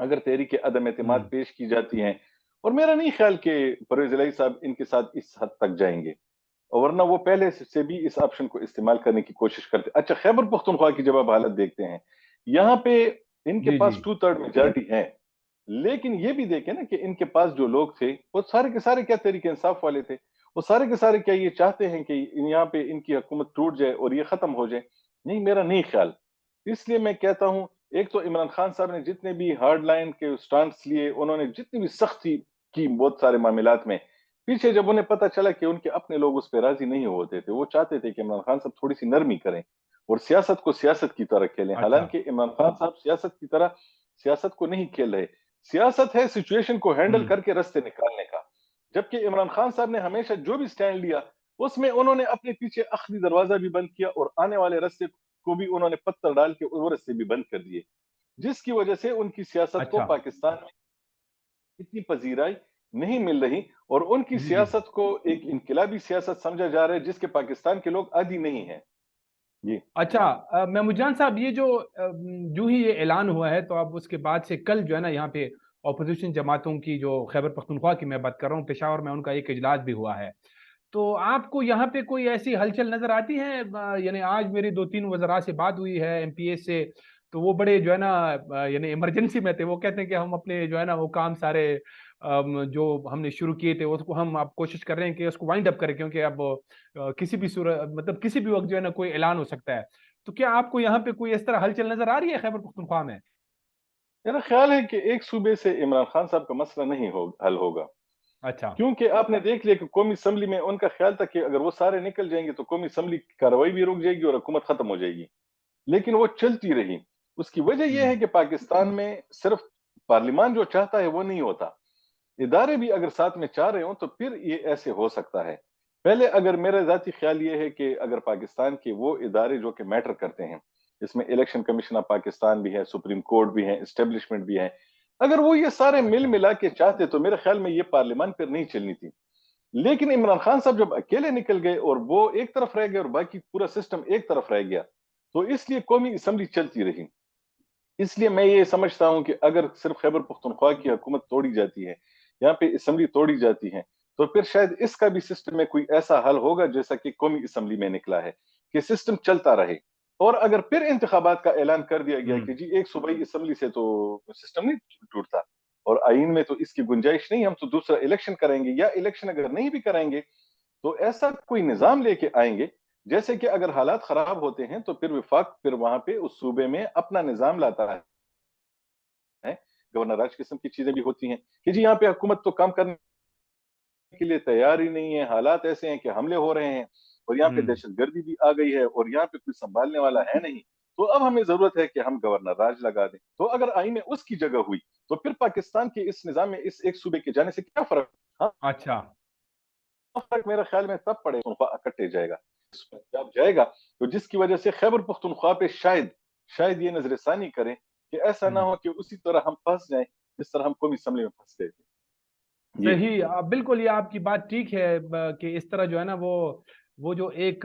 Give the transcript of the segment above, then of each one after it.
اگر تحریک عدم اعتماد ہوں، پیش کی جاتی ہیں، اور میرا نہیں خیال کہ پرویز الہی صاحب ان کے ساتھ اس حد تک جائیں گے، اور ورنہ وہ پہلے سے بھی اس آپشن کو استعمال کرنے کی کوشش کرتے. اچھا، خیبر پختونخوا کی جب آپ حالت دیکھتے ہیں، یہاں پہ ان کے جی جی پاس 2/3 میجارٹی ہے، لیکن یہ بھی دیکھیں نا کہ ان کے پاس جو لوگ تھے وہ سارے کے سارے کیا تحریک انصاف والے تھے. وہ سارے کے سارے کیا یہ چاہتے ہیں کہ یہاں پہ ان کی حکومت ٹوٹ جائے اور یہ ختم ہو جائے؟ نہیں، میرا نہیں خیال. اس لیے میں کہتا ہوں، ایک تو عمران خان صاحب نے جتنے بھی ہارڈ لائن کے سٹانس لیے، انہوں نے جتنی بھی سختی کی بہت سارے معاملات میں، پیچھے جب انہیں پتا چلا کہ ان کے اپنے لوگ اس پہ راضی نہیں ہوتے تھے، وہ چاہتے تھے کہ عمران خان صاحب تھوڑی سی نرمی کریں اور سیاست کو سیاست کی طرح کھیلیں. اچھا حالانکہ عمران خان صاحب سیاست کی طرح سیاست کو نہیں کھیل رہے. سیاست ہے سچویشن کو ہینڈل ہوں کر کے رستے نکالنے کا. جبکہ عمران خان صاحب نے ہمیشہ جو بھی سٹینڈ لیا، اس میں انہوں نے اپنے پیچھے آخری دروازہ بھی بند کیا اور آنے والے رستے کو بھی انہوں نے پتھر ڈال کے وہ رستے بھی بند کر دیے، جس کی وجہ سے ان کی سیاست کو اچھا پاکستان میں اتنی پذیرائی نہیں مل رہی، اور ان کی جی جی سیاست کو ایک انقلابی سیاست سمجھا جا رہا ہے جس کے پاکستان کے لوگ عادی نہیں ہیں. جی اچھا محمود جان صاحب یہ جو جو ہی یہ اعلان ہوا ہے تو اب اس کے بعد سے کل جو ہے نا یہاں پہ اپوزیشن جماعتوں کی جو خیبر پختونخوا کی میں بات کر رہا ہوں پشاور میں ان کا ایک اجلاس بھی ہوا ہے تو آپ کو یہاں پہ کوئی ایسی ہلچل نظر آتی ہے یعنی آج میری 2-3 وزراء سے بات ہوئی ہے ایم پی ایس سے تو وہ بڑے جو ہے نا یعنی ایمرجنسی میں تھے وہ کہتے ہیں کہ ہم اپنے جو ہے نا وہ کام سارے جو ہم نے شروع کیے تھے اس کو ہم اب کوشش کر رہے ہیں کہ اس کو وائنڈ اپ کریں کیونکہ اب کسی بھی صورت مطلب کسی بھی وقت جو ہے نا کوئی اعلان ہو سکتا ہے تو کیا آپ کو یہاں پہ کوئی اس طرح ہلچل نظر آ رہی ہے خیبر پختونخوا میں؟ میرا خیال ہے کہ ایک صوبے سے عمران خان صاحب کا مسئلہ نہیں حل ہوگا، اچھا کیونکہ آپ نے دیکھ لیا کہ قومی اسمبلی میں ان کا خیال تھا کہ اگر وہ سارے نکل جائیں گے تو قومی اسمبلی کی کارروائی بھی رک جائے گی اور حکومت ختم ہو جائے گی، لیکن وہ چلتی رہی. اس کی وجہ یہ ہوں ہے کہ پاکستان میں صرف پارلیمان جو چاہتا ہے وہ نہیں ہوتا، ادارے بھی اگر ساتھ میں چاہ رہے ہوں تو پھر یہ ایسے ہو سکتا ہے. پہلے اگر میرا ذاتی خیال یہ ہے کہ اگر پاکستان کے وہ ادارے جو کہ میٹر کرتے ہیں، اس میں الیکشن کمیشن آف پاکستان بھی ہے، سپریم کورٹ بھی ہے، اسٹیبلشمنٹ بھی ہے، اگر وہ یہ سارے مل اچھا ملا کے چاہتے تو میرے خیال میں یہ پارلیمان پھر نہیں چلنی تھی. لیکن عمران خان صاحب جب اکیلے نکل گئے اور وہ ایک طرف رہ گئے اور باقی پورا سسٹم ایک طرف رہ گیا، تو اس لیے قومی اسمبلی چلتی رہی. اس لیے میں یہ سمجھتا ہوں کہ اگر صرف خیبر پختونخوا کی حکومت توڑی جاتی ہے، یہاں پہ اسمبلی توڑی جاتی ہے، تو پھر شاید اس کا بھی سسٹم میں کوئی ایسا حل ہوگا جیسا کہ قومی اسمبلی میں نکلا ہے کہ سسٹم چلتا رہے. اور اگر پھر انتخابات کا اعلان کر دیا گیا ہوں کہ جی ایک صوبائی اسمبلی سے تو سسٹم نہیں ٹوٹتا اور آئین میں تو اس کی گنجائش نہیں، ہم تو دوسرا الیکشن کریں گے، یا الیکشن اگر نہیں بھی کریں گے تو ایسا کوئی نظام لے کے آئیں گے جیسے کہ اگر حالات خراب ہوتے ہیں تو پھر وفاق پھر وہاں پہ اس صوبے میں اپنا نظام لاتا ہے. گورنر راج قسم کی چیزیں بھی ہوتی ہیں کہ جی یہاں پہ حکومت تو کام کرنے کے لیے تیار ہی نہیں ہے، حالات ایسے ہیں کہ حملے ہو رہے ہیں اور یہاں پہ ہوں دہشت گردی بھی آ گئی ہے اور یہاں پہ کوئی سنبھالنے والا ہے نہیں، تو اب ہمیں ضرورت ہے کہ ہم گورنر راج لگا دیں. تو اگر آئین میں اس کی جگہ ہوئی تو پھر پاکستان کے اس نظام میں اس ایک صوبے کے جانے سے کیا فرق؟ ہاں، اچھا فرق میرے خیال میں تب پڑے پختونخوا اکٹے جائے گا، جب جائے گا تو جس کی وجہ سے خیبر پختونخوا پہ شاید یہ نظر ثانی کریں کہ ایسا نہ ہوں ہو کہ اسی طرح ہم پھنس جائیں جس طرح ہم قومی اسمبلی میں پھنس گئے تھے. جی صحیح بالکل یہ آپ کی بات ٹھیک ہے کہ اس طرح جو ہے نا وہ جو ایک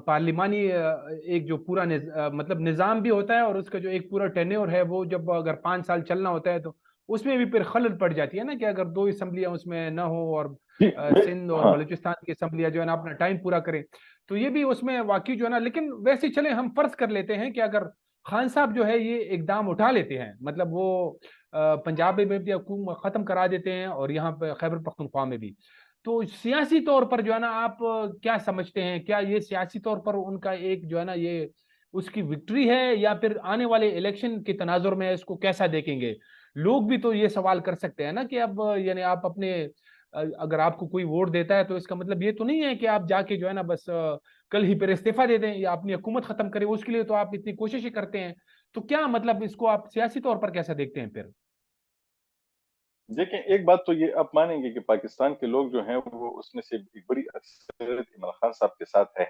پارلیمانی ایک جو پورا مطلب نظام بھی ہوتا ہے اور اس کا جو ایک پورا ٹینیور ہے وہ جب اگر 5 سال چلنا ہوتا ہے تو اس میں بھی پھر خلل پڑ جاتی ہے نا کہ اگر 2 اسمبلیاں اس میں نہ ہو اور جی سندھ اور ہاں بلوچستان کی اسمبلیاں جو ہے نا اپنا ٹائم پورا کریں تو یہ بھی اس میں واقعی جو ہے نا لیکن ویسے چلیں ہم فرض کر لیتے ہیں کہ اگر خان صاحب جو ہے یہ اقدام اٹھا لیتے ہیں مطلب وہ پنجاب میں بھی حکومت ختم کرا دیتے ہیں اور یہاں پہ خیبر پختونخوا میں بھی تو سیاسی طور پر جو ہے نا آپ کیا سمجھتے ہیں کیا یہ سیاسی طور پر ان کا ایک جو ہے نا یہ اس کی وکٹری ہے یا پھر آنے والے الیکشن کے تناظر میں اس کو کیسا دیکھیں گے؟ لوگ بھی تو یہ سوال کر سکتے ہیں نا کہ اب یعنی آپ اپنے اگر آپ کو کوئی ووٹ دیتا ہے تو اس کا مطلب یہ تو نہیں ہے کہ آپ جا کے جو ہے نا بس کل ہی پھر استعفیٰ دے دیں یا اپنی حکومت ختم کریں اس کے لیے تو آپ اتنی کوششیں کرتے ہیں تو کیا مطلب اس کو آپ سیاسی طور پر کیسا دیکھتے ہیں پھر؟ دیکھیں، ایک بات تو یہ آپ مانیں گے کہ پاکستان کے لوگ جو ہیں وہ اس میں سے ایک بڑی اکثریت عمران خان صاحب کے ساتھ ہے،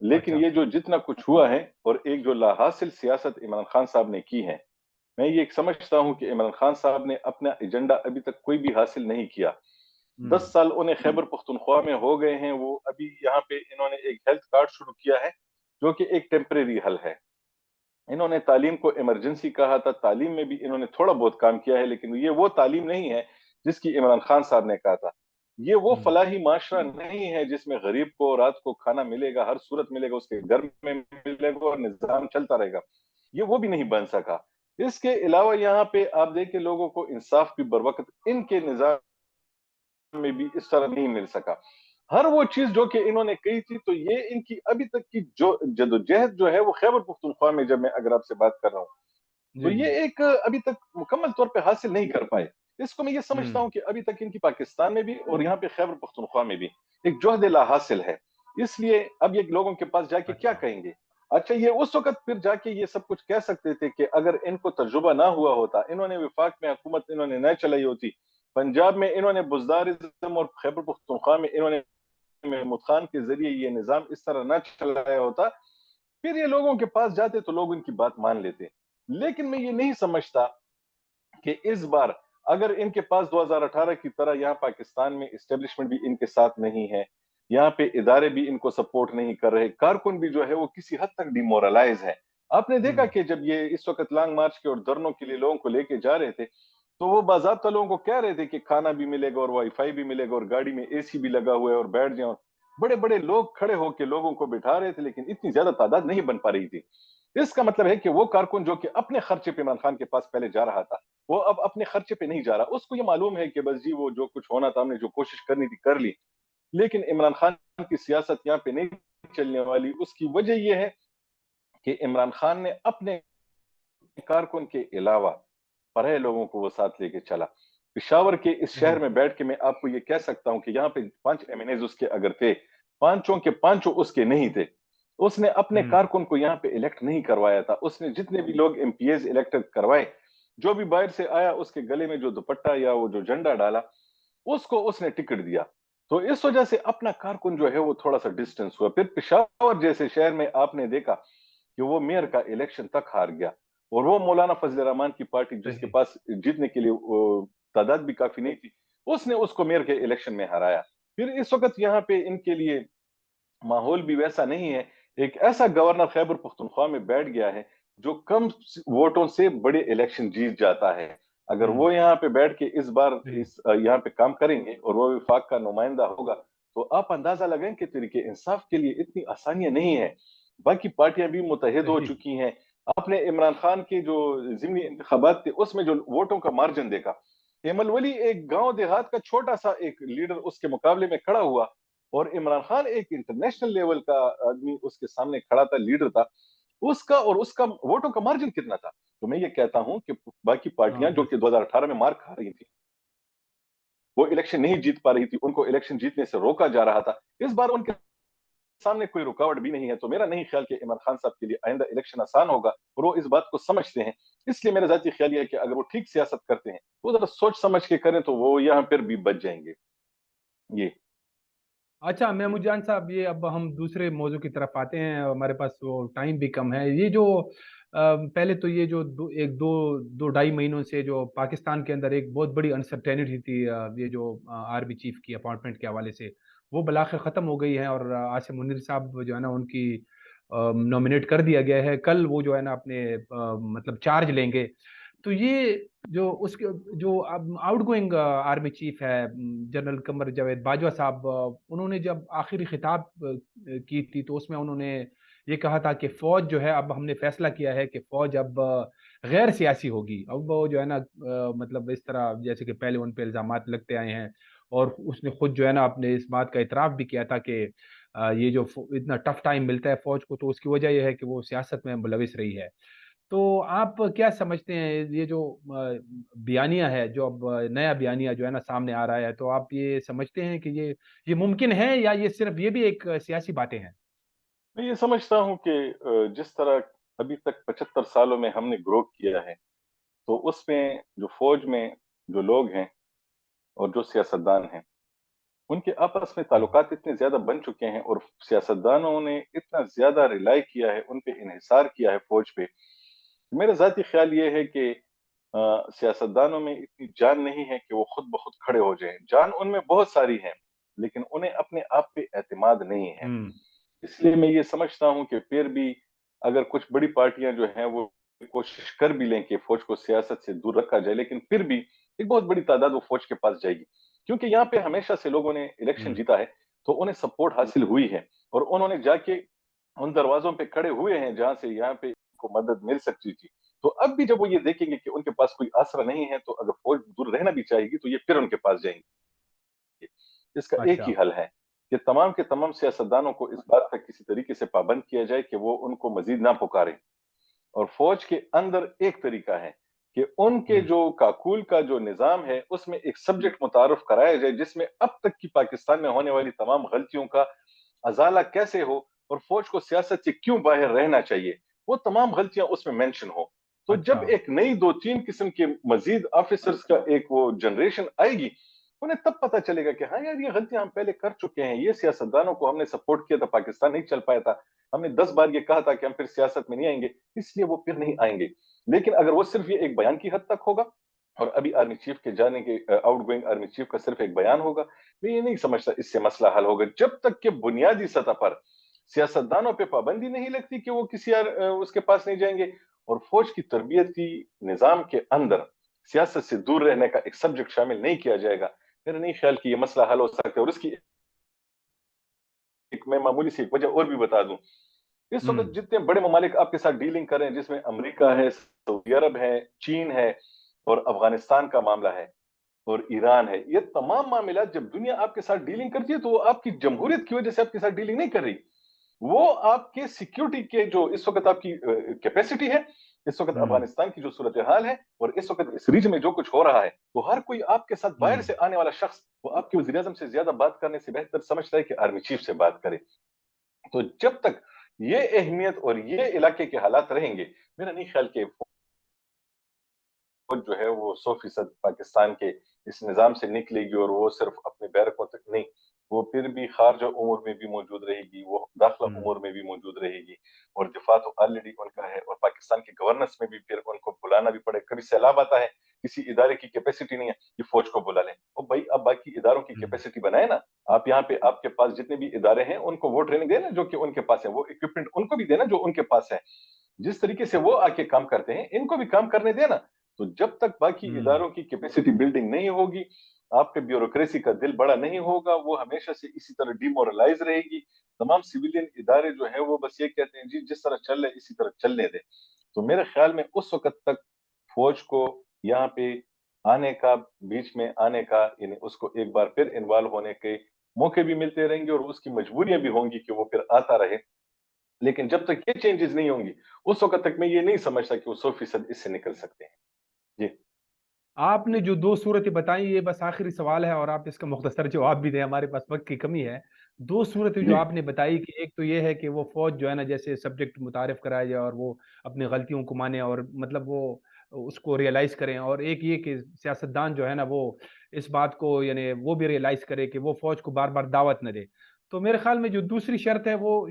لیکن اچھا یہ جو جتنا کچھ ہوا ہے اور ایک جو لا حاصل سیاست عمران خان صاحب نے کی ہے، میں یہ سمجھتا ہوں کہ عمران خان صاحب نے اپنا ایجنڈا ابھی تک کوئی بھی حاصل نہیں کیا. ہوں 10 سال انہیں خیبر پختونخوا میں ہو گئے ہیں، وہ ابھی یہاں پہ انہوں نے ایک ہیلتھ کارڈ شروع کیا ہے جو کہ ایک ٹیمپریری حل ہے. انہوں نے تعلیم کو ایمرجنسی کہا تھا، تعلیم میں بھی انہوں نے تھوڑا بہت کام کیا ہے، لیکن یہ وہ تعلیم نہیں ہے جس کی عمران خان صاحب نے کہا تھا۔ یہ وہ فلاحی معاشرہ نہیں ہے جس میں غریب کو رات کو کھانا ملے گا، ہر صورت ملے گا، اس کے گھر میں ملے گا اور نظام چلتا رہے گا۔ یہ وہ بھی نہیں بن سکا۔ اس کے علاوہ یہاں پہ آپ دیکھیں لوگوں کو انصاف بھی بروقت ان کے نظام میں بھی اس طرح نہیں مل سکا۔ ہر وہ چیز جو کہ انہوں نے کہی تھی، تو یہ ان کی ابھی تک کی جو جدوجہد جو ہے وہ خیبر پختونخوا میں، جب میں اگر آپ سے بات کر رہا ہوں، تو جی جی یہ ایک ابھی تک مکمل طور پہ حاصل نہیں کر پائے۔ اس کو میں یہ سمجھتا ہوں کہ ابھی تک ان کی پاکستان میں بھی اور یہاں پہ خیبر پختونخوا میں بھی ایک جوہد لا حاصل ہے۔ اس لیے اب یہ لوگوں کے پاس جا کے کیا اچھا کہیں گے؟ اچھا، یہ اس وقت پھر جا کے یہ سب کچھ کہہ سکتے تھے کہ اگر ان کو تجربہ نہ ہوا ہوتا، انہوں نے وفاق میں حکومت انہوں نے نہ چلائی ہوتی، پنجاب میں انہوں نے بزدارزم اور خیبر پختونخوا میں انہوں نے محمود خان کے ذریعے یہ نظام اس طرح نہ چلایا ہوتا، پھر یہ لوگوں کے پاس جاتے تو لوگ ان کی بات مان لیتے۔ لیکن میں یہ نہیں سمجھتا کہ اس بار اگر ان کے پاس 2018 کی طرح یہاں پاکستان میں اسٹیبلشمنٹ بھی ان کے ساتھ نہیں ہے، یہاں پہ ادارے بھی ان کو سپورٹ نہیں کر رہے، کارکن بھی جو ہے وہ کسی حد تک ڈیمورلائز ہے۔ آپ نے دیکھا کہ جب یہ اس وقت لانگ مارچ کے اور دھرنوں کے لیے لوگوں کو لے کے جا رہے تھے، تو وہ باضابطہ لوگوں کو کہہ رہے تھے کہ کھانا بھی ملے گا اور وائی فائی بھی ملے گا اور گاڑی میں اے سی بھی لگا ہوا ہے اور بیٹھ جائیں، اور بڑے بڑے لوگ کھڑے ہو کے لوگوں کو بٹھا رہے تھے، لیکن اتنی زیادہ تعداد نہیں بن پا رہی تھی۔ اس کا مطلب ہے کہ وہ کارکن جو کہ اپنے خرچے پہ عمران خان کے پاس پہلے جا رہا تھا، وہ اب اپنے خرچے پہ نہیں جا رہا۔ اس کو یہ معلوم ہے کہ بس جی وہ جو کچھ ہونا تھا، ہم نے جو کوشش کرنی تھی کر لی، لیکن عمران خان کی سیاست یہاں پہ نہیں چلنے والی۔ اس کی وجہ یہ ہے کہ عمران خان نے اپنے کارکن کے علاوہ پڑھے لوگوں کو وہ ساتھ لے کے چلا۔ پشاور کے اس جی شہر میں بیٹھ کے میں آپ کو یہ کہہ سکتا ہوں کہ یہاں پہ 5 ایم این ایز اس کے اگر تھے، پانچوں کے پانچوں اس کے نہیں تھے۔ اس نے اپنے کارکن کو یہاں پہ الیکٹ نہیں کروایا تھا۔ اس نے جتنے بھی لوگ ایم پی ایز الیکٹ کروائے، جو بھی باہر سے آیا اس کے گلے میں جو دوپٹہ یا وہ جو جھنڈا ڈالا، اس کو اس نے ٹکٹ دیا۔ تو اس وجہ سے اپنا کارکن جو ہے وہ تھوڑا سا ڈسٹنس ہوا۔ پھر پشاور جیسے شہر میں آپ نے دیکھا کہ وہ میئر کا الیکشن تک ہار گیا، اور وہ مولانا فضل الرحمان کی پارٹی جس کے صحیح پاس جیتنے کے لیے تعداد بھی کافی نہیں تھی، اس نے اس کو میئر کے الیکشن میں ہرایا۔ پھر اس وقت یہاں پہ ان کے لیے ماحول بھی ویسا نہیں ہے۔ ایک ایسا گورنر خیبر پختونخوا میں بیٹھ گیا ہے جو کم ووٹوں سے بڑے الیکشن جیت جاتا ہے۔ اگر وہ یہاں پہ بیٹھ کے اس بار صحیح یہاں پہ کام کریں گے اور وہ وفاق کا نمائندہ ہوگا، تو آپ اندازہ لگائیں کہ طریقے انصاف کے لیے اتنی آسانیاں نہیں ہے۔ باقی پارٹیاں بھی متحد ہو صحیح چکی ہیں۔ آپ نے عمران خان کے جو ضمنی انتخابات تھے اس میں جو ووٹوں کا مارجن دیکھا، ایمل ولی ایک گاؤں دیہات کا چھوٹا سا ایک لیڈر اس کے مقابلے میں کھڑا ہوا، اور عمران خان ایک انٹرنیشنل لیول کا آدمی اس کے سامنے کھڑا تھا، لیڈر تھا۔ اس کا ووٹوں کا مارجن کتنا تھا؟ تو میں یہ کہتا ہوں کہ باقی پارٹیاں جو کہ 2018 میں مار کھا رہی تھی، وہ الیکشن نہیں جیت پا رہی تھی، ان کو الیکشن جیتنے سے روکا جا رہا تھا، اس بار ان کے سامنے کوئی رکاوٹ بھی نہیں ہے۔ تو میرا نہیں خیال کہ عمران خان صاحب کے لیے آئندہ الیکشن آسان ہوگا، اور وہ اس بات کو سمجھتے ہیں۔ اس لیے میرا ذاتی خیال یہ ہے کہ اگر وہ ٹھیک سیاست کرتے ہیں، وہ ذرا سوچ سمجھ کے کریں، تو وہ یہاں پر بھی بچ جائیں گے۔ یہ اچھا محمود جان صاحب، یہ اب ہم دوسرے موضوع کی طرف آتے ہیں، ہمارے پاس وہ ٹائم بھی کم ہے۔ یہ جو پہلے تو یہ جو دو ڈھائی مہینوں سے جو پاکستان کے اندر ایک بہت بڑی انسرٹینٹی تھی، یہ جو آرمی چیف کی اپائنٹمنٹ کے حوالے سے، وہ بالآخر ختم ہو گئی ہے، اور عاصم منیر صاحب جو ہے نا ان کی نومینیٹ کر دیا گیا ہے۔ کل وہ جو ہے نا اپنے مطلب چارج لیں گے۔ تو یہ جو اس کے جو آؤٹ گوئنگ آرمی چیف ہے جنرل قمر جاوید باجوہ صاحب، انہوں نے جب آخری خطاب کی تھی تو اس میں انہوں نے یہ کہا تھا کہ فوج جو ہے، اب ہم نے فیصلہ کیا ہے کہ فوج اب غیر سیاسی ہوگی۔ اب وہ جو ہے نا مطلب اس طرح جیسے کہ پہلے ان پہ الزامات لگتے آئے ہیں، اور اس نے خود جو ہے نا اپنے اس بات کا اعتراف بھی کیا تھا کہ یہ جو اتنا ٹف ٹائم ملتا ہے فوج کو، تو اس کی وجہ یہ ہے کہ وہ سیاست میں ملوث رہی ہے۔ تو آپ کیا سمجھتے ہیں یہ جو بیانیہ ہے، جو اب نیا بیانیہ جو ہے نا سامنے آ رہا ہے، تو آپ یہ سمجھتے ہیں کہ یہ ممکن ہے، یا یہ صرف یہ بھی ایک سیاسی باتیں ہیں؟ میں یہ سمجھتا ہوں کہ جس طرح ابھی تک 75 سالوں میں ہم نے گرو کیا ہے، تو اس میں جو فوج میں جو لوگ ہیں اور جو سیاستدان ہیں، ان کے آپس میں جی تعلقات اتنے زیادہ بن چکے ہیں، اور سیاستدانوں نے اتنا زیادہ ریلائی کیا ہے، ان پہ انحصار کیا ہے فوج پہ۔ میرا ذاتی خیال یہ ہے کہ سیاستدانوں میں اتنی جان نہیں ہے کہ وہ خود بخود کھڑے ہو جائیں۔ جان ان میں بہت ساری ہے، لیکن انہیں اپنے آپ پہ اعتماد نہیں ہے۔ ہوں اس لیے میں یہ سمجھتا ہوں کہ پھر بھی اگر کچھ بڑی پارٹیاں جو ہیں وہ کوشش کر بھی لیں کہ فوج کو سیاست سے دور رکھا جائے، لیکن پھر بھی ایک بہت بڑی تعداد وہ فوج کے پاس جائے گی، کیونکہ یہاں پہ ہمیشہ سے لوگوں نے الیکشن جیتا ہے تو انہیں سپورٹ حاصل ہوئی ہے، اور انہوں نے جا کے ان دروازوں پہ کھڑے ہوئے ہیں جہاں سے یہاں پہ کو مدد مل سکتی تھی۔ تو اب بھی جب وہ یہ دیکھیں گے کہ ان کے پاس کوئی آسرا نہیں ہے، تو اگر فوج دور رہنا بھی چاہے گی تو یہ پھر ان کے پاس جائیں گے۔ اس کا ایک اچھا ہی حل ہے کہ تمام کے تمام سیاستدانوں کو اس بات تک کسی طریقے سے پابند کیا جائے کہ وہ ان کو مزید نہ پکاریں، اور فوج کے اندر ایک طریقہ ہے کہ ان کے جو کاکول کا جو نظام ہے اس میں ایک سبجیکٹ متعارف کرایا جائے جس میں اب تک کی پاکستان میں ہونے والی تمام غلطیوں کا ازالہ کیسے ہو اور فوج کو سیاست سے کیوں باہر رہنا چاہیے، وہ تمام غلطیاں اس میں مینشن ہو۔ تو اچھا جب ایک نئی 2-3 قسم کے مزید آفیسرز کا ایک وہ جنریشن آئے گی، انہیں تب پتا چلے گا کہ ہاں یار یہ غلطیاں ہم پہلے کر چکے ہیں، یہ سیاستدانوں کو ہم نے سپورٹ کیا تھا، پاکستان نہیں چل پایا تھا، ہم نے 10 بار یہ کہا تھا کہ ہم پھر سیاست میں نہیں آئیں گے، اس لیے وہ پھر نہیں آئیں گے۔ لیکن اگر وہ صرف یہ ایک بیان کی حد تک ہوگا اور ابھی آرمی چیف کے جانے کے آؤٹ گوئنگ آرمی چیف کا صرف ایک بیان ہوگا، میں یہ نہیں سمجھتا اس سے مسئلہ حل ہوگا، جب تک کہ بنیادی سطح پر سیاستدانوں پہ پابندی نہیں لگتی کہ وہ کسی اس کے پاس نہیں جائیں گے، اور فوج کی تربیتی نظام کے اندر سیاست سے دور رہنے کا ایک سبجیکٹ شامل نہیں کیا جائے گا، میرا نہیں خیال کہ یہ مسئلہ حل ہو سکتا ہے۔ اور اس کی ایک میں معمولی سی ایک وجہ اور بھی بتا دوں، اس وقت جتنے بڑے ممالک آپ کے ساتھ ڈیلنگ کر رہے ہیں، جس میں امریکہ ہے، سعودی عرب ہے، چین ہے، اور افغانستان کا معاملہ ہے، اور ایران ہے، یہ تمام معاملات جب دنیا آپ کے ساتھ ڈیلنگ کرتی ہے تو وہ آپ کی جمہوریت کی وجہ سے آپ کے ساتھ ڈیلنگ نہیں کر رہی، وہ آپ کے سیکیورٹی کے جو اس وقت آپ کی کیپیسٹی ہے، اس وقت افغانستان کی جو صورتحال ہے، اور اس وقت اس ریجن میں جو کچھ ہو رہا ہے، تو ہر کوئی آپ کے ساتھ باہر سے آنے والا شخص وہ آپ کے وزیر اعظم سے زیادہ بات کرنے سے بہتر سمجھتا ہے کہ آرمی چیف سے بات کرے۔ تو جب تک یہ اہمیت اور یہ علاقے کے حالات رہیں گے، میرا نہیں خیال کہ جو ہے وہ 100% پاکستان کے اس نظام سے نکلے گی، اور وہ صرف اپنے بیرکوں تک نہیں، وہ پھر بھی خارجہ امور میں بھی موجود رہے گی، وہ داخلہ امور میں بھی موجود رہے گی، اور دفاع تو آلریڈی ان کا ہے، اور پاکستان کی گورننس میں بھی پھر ان کو بلانا بھی پڑے، کبھی سیلاب آتا ہے، کسی ادارے کی کیپیسٹی نہیں ہے کہ فوج کو بلا لیں، اور بھائی اب باقی اداروں کی کیپیسٹی بنائے نا، آپ یہاں پہ آپ کے پاس جتنے بھی ادارے ہیں ان کو وہ ٹریننگ دینا جو کہ ان کے پاس ہے، وہ اکوپمنٹ ان کو بھی دینا جو ان کے پاس ہے، جس طریقے سے وہ آ کے کام کرتے ہیں ان کو بھی کام کرنے دینا۔ تو جب تک باقی اداروں کی کیپیسٹی بلڈنگ نہیں ہوگی، آپ کے بیوروکریسی کا دل بڑا نہیں ہوگا، وہ ہمیشہ سے اسی طرح ڈی مورلائز رہے گی، تمام سویلین ادارے جو ہیں وہ بس یہ کہتے ہیں جی جس طرح چل رہے اسی طرح چلنے دیں۔ تو میرے خیال میں اس وقت تک فوج کو یہاں پہ آنے کا، بیچ میں آنے کا، یعنی اس کو ایک بار پھر انوالو ہونے کے موقع بھی ملتے رہیں گے، اور اس کی مجبوریاں بھی ہوں گی کہ وہ پھر آتا رہے، لیکن جب تک یہ چینجز نہیں ہوں گی اس وقت تک میں یہ نہیں سمجھتا کہ وہ 100% اس سے نکل سکتے ہیں۔ جی آپ نے جو دو صورتیں بتائیں یہ بس آخری سوال ہے اور آپ اس کا مختصر جواب بھی دیں، ہمارے پاس وقت کی کمی ہے۔ دو صورتیں جو جی آپ نے بتائی کہ ایک تو یہ ہے کہ وہ فوج جو ہے نا جیسے سبجیکٹ متعارف کرائے جائے اور وہ اپنی غلطیوں کو مانے اور مطلب وہ اس کو ریئلائز کریں، اور ایک یہ کہ سیاستدان جو ہے نا وہ اس بات کو یعنی وہ بھی ریئلائز کرے کہ وہ فوج کو بار بار دعوت نہ دے۔ تو میرے خیال میں جو دوسری شرط ہے وہ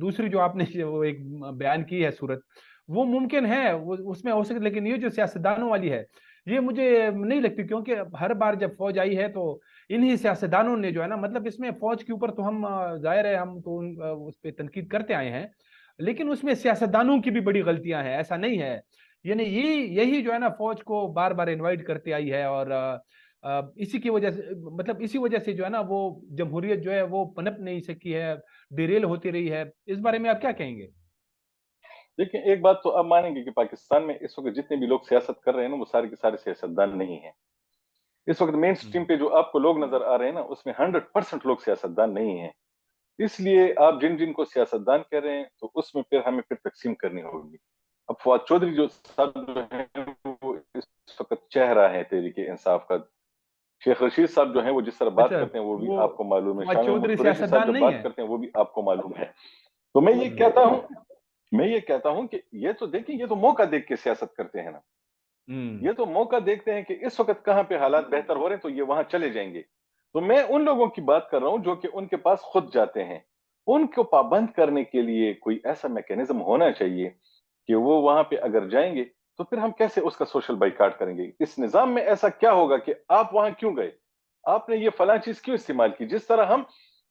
دوسری جو آپ نے وہ ایک بیان کی ہے صورت، وہ ممکن ہے، وہ اس میں ہو سکے، لیکن یہ جو سیاستدانوں والی ہے یہ مجھے نہیں لگتی، کیونکہ ہر بار جب فوج آئی ہے تو انہی سیاستدانوں نے جو ہے نا مطلب اس میں فوج کے اوپر تو ہم ظاہر ہے ہم تو اس پہ تنقید کرتے آئے ہیں، لیکن اس میں سیاستدانوں کی بھی بڑی غلطیاں ہیں، ایسا نہیں ہے، یعنی یہی جو ہے نا فوج کو بار بار انوائٹ کرتے آئی ہے، اور اسی کی وجہ سے مطلب اسی وجہ سے جو ہے نا وہ جمہوریت جو ہے وہ پنپ نہیں سکی ہے، ڈیریل ہوتی رہی ہے۔ اس بارے میں آپ کیا کہیں گے؟ دیکھیں، ایک بات تو آپ مانیں گے کہ پاکستان میں اس وقت جتنے بھی لوگ سیاست کر رہے ہیں نا وہ سارے کے سارے سیاستدان نہیں ہیں۔ اس وقت مین سٹریم پہ جو آپ کو لوگ نظر آ رہے ہیں نا اس میں 100% لوگ سیاستدان نہیں ہیں، اس لیے آپ جن جن کو سیاستدان کہہ رہے ہیں تو اس میں پھر ہمیں پھر تقسیم کرنی ہوگی۔ اب فواد چودھری جو صاحب جو ہیں وہ اس وقت چہرہ ہے تحریک انصاف کا، شیخ رشید صاحب جو ہیں وہ جس طرح بات اچھا، کرتے ہیں وہ بھی وہ آپ کو معلوم ہے، فواد شاہ محمود چودھری قریشی صاحب سیاستدان جب نہیں بات ہے؟ کرتے ہیں وہ بھی آپ کو معلوم ہے۔ تو میں یہ کہتا ہوں کہ یہ تو دیکھیں، یہ تو موقع دیکھ کے سیاست کرتے ہیں نا، یہ تو موقع دیکھتے ہیں کہ اس وقت کہاں پہ حالات بہتر ہو رہے ہیں تو یہ وہاں چلے جائیں گے۔ تو میں ان لوگوں کی بات کر رہا ہوں جو کہ ان کے پاس خود جاتے ہیں، ان کو پابند کرنے کے لیے کوئی ایسا میکینزم ہونا چاہیے کہ وہ وہاں پہ اگر جائیں گے تو پھر ہم کیسے اس کا سوشل بائیکاٹ کریں گے؟ اس نظام میں ایسا کیا ہوگا کہ آپ وہاں کیوں گئے؟ آپ نے یہ فلاں چیز کیوں استعمال کی؟ جس طرح ہم